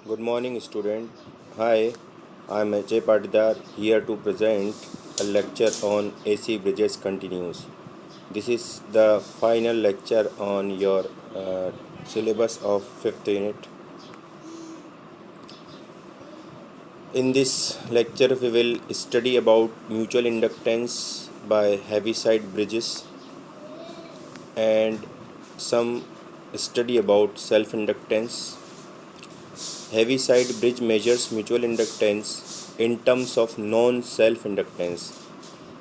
Good morning, student. Hi, I'm Ajay Patidar here to present a lecture on AC bridges continues. This is the final lecture on your syllabus of 5th unit. In this lecture, we will study about mutual inductance by Heaviside bridges and some study about self-inductance. Heaviside bridge measures mutual inductance in terms of non-self inductance.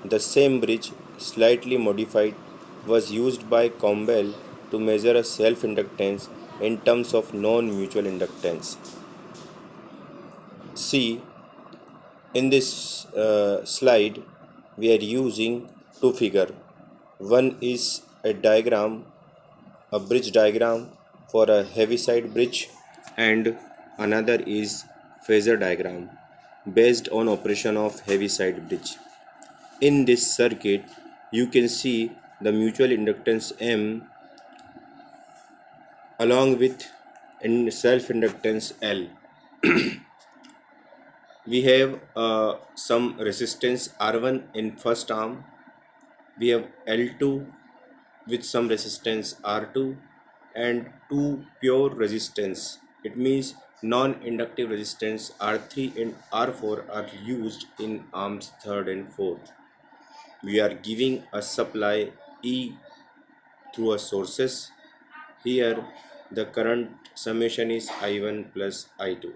The same bridge, slightly modified, was used by Campbell to measure a self inductance in terms of non mutual inductance. See, in this slide, we are using two figures. One is a diagram, a bridge diagram for a Heaviside bridge, and another is phasor diagram based on operation of Heaviside bridge. In this circuit, you can see the mutual inductance M along with self-inductance L. We have some resistance R1 in first arm. We have L2 with some resistance R2 and two pure resistance. It means non-inductive resistance R3 and R4 are used in arms 3rd and 4th. We are giving a supply E through a sources. Here the current summation is I1 plus I2.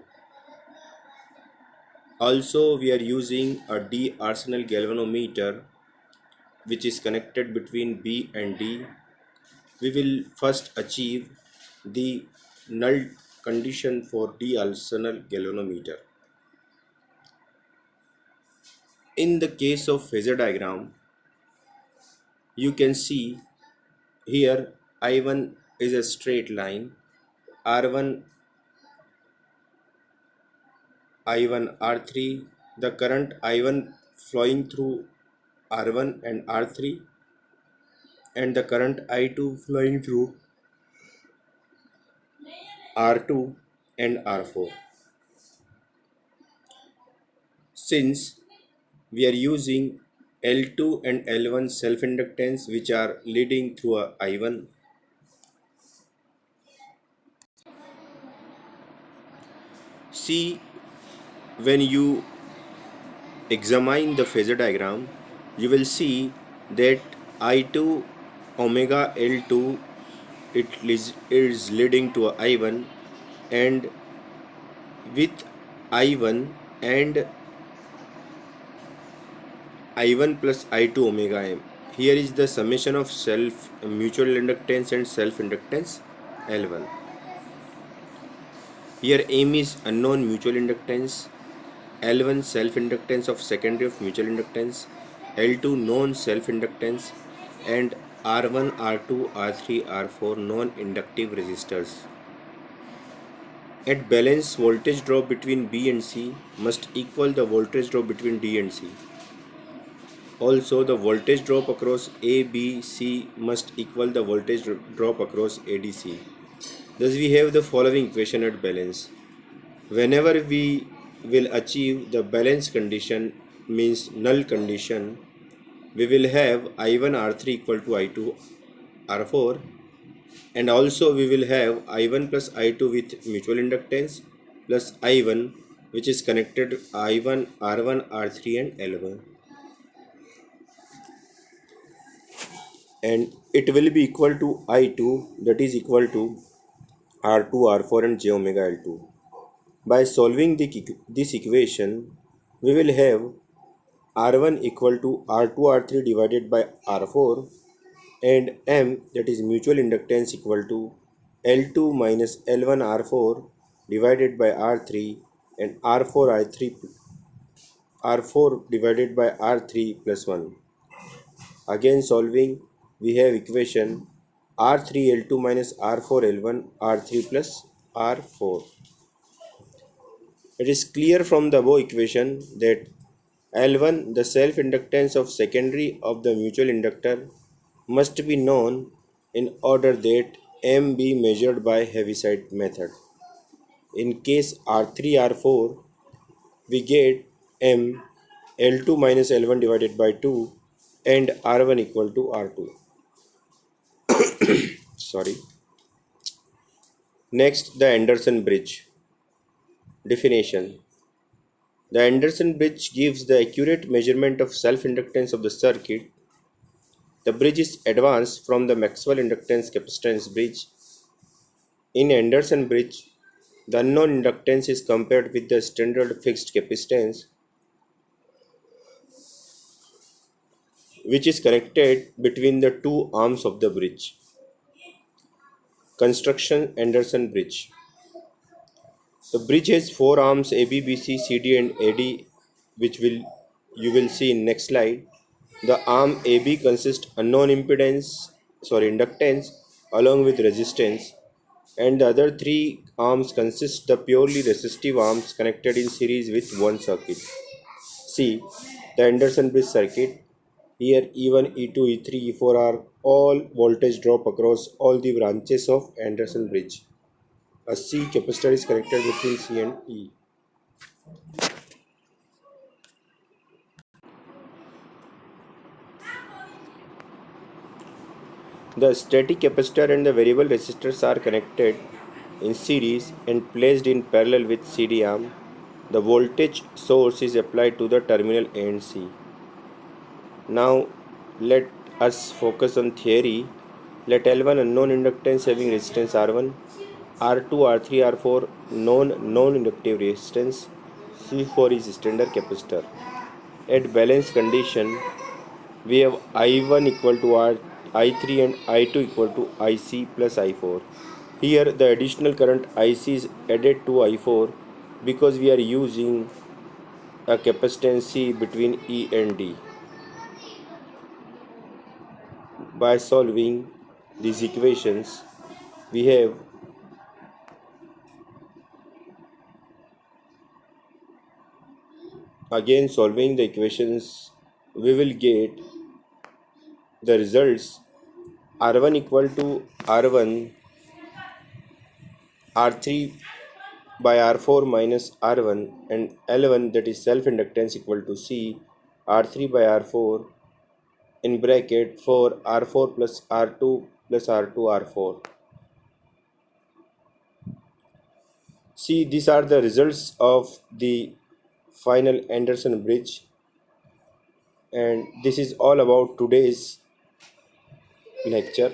Also we are using a D arsenal galvanometer which is connected between B and D. We will first achieve the null condition for D arsenal galvanometer. In the case of phasor diagram, you can see here I1 is a straight line, R1 I1 R3, the current I1 flowing through R1 and R3 and the current I2 flowing through R2 and R4. Since we are using L2 and L1 self-inductance which are leading through a I1, see when you examine the phasor diagram, you will see that I2 omega L2 is leading to a I1 and with I1 and I1 plus I2 omega m. Here is the summation of self mutual inductance and self inductance L1. Here M is unknown mutual inductance, L1 self inductance of secondary of mutual inductance, L2 known self inductance, and R1, R2, R3, R4 non inductive resistors. At balance, voltage drop between B and C must equal the voltage drop between D and C. Also, the voltage drop across A, B, C must equal the voltage drop across ADC. Thus, we have the following equation at balance. Whenever we will achieve the balance condition, means null condition, we will have I1 R3 equal to I2 R4, and also we will have I1 plus I2 with mutual inductance plus I1 which is connected I1 R1 R3 and L1, and it will be equal to I2 that is equal to R2 R4 and j omega L2. By solving this equation, we will have R1 equal to R2 R3 divided by R4 and M that is mutual inductance equal to L2 minus L1 R4 divided by R3 and R4 divided by R3 plus 1. Again solving, we have equation R3L2 minus R4L1 R3 plus R4. It is clear from the above equation that L1, the self-inductance of secondary of the mutual inductor, must be known in order that M be measured by Heaviside method. In case R3 R4, we get M L2 minus L1 divided by 2 and R1 equal to R2. Sorry. Next, the Anderson bridge. Definition. The Anderson bridge gives the accurate measurement of self-inductance of the circuit. The bridge is advanced from the Maxwell inductance capacitance bridge. In Anderson bridge, the unknown inductance is compared with the standard fixed capacitance, which is connected between the two arms of the bridge. Construction. Anderson bridge. The bridge has four arms A, B, B, C, C, D, and AD, which you will see in next slide. The arm AB consists unknown inductance along with resistance, and the other three arms consist the purely resistive arms connected in series with one circuit. See the Anderson bridge circuit. Here E1, E2, E3, E4 are all voltage drop across all the branches of Anderson bridge. A C capacitor is connected between C and E. The static capacitor and the variable resistors are connected in series and placed in parallel with CD arm. The voltage source is applied to the terminal A and C. Now let us focus on theory. Let L1 unknown inductance having resistance R1, R2, R3, R4 known non-inductive resistance, C4 is standard capacitor. At balance condition, we have I1 equal to I3 and I2 equal to IC plus I4. Here the additional current IC is added to I4 because we are using a capacitance C between E and D. By solving these equations, we have again solving the equations, we will get the results R1 equal to R1 R3 by R4 minus R1 and L1, that is self inductance, equal to C R3 by R4 in bracket for R4 plus R2 plus R2 R4. See, these are the results of the final Anderson bridge, and this is all about today's lecture.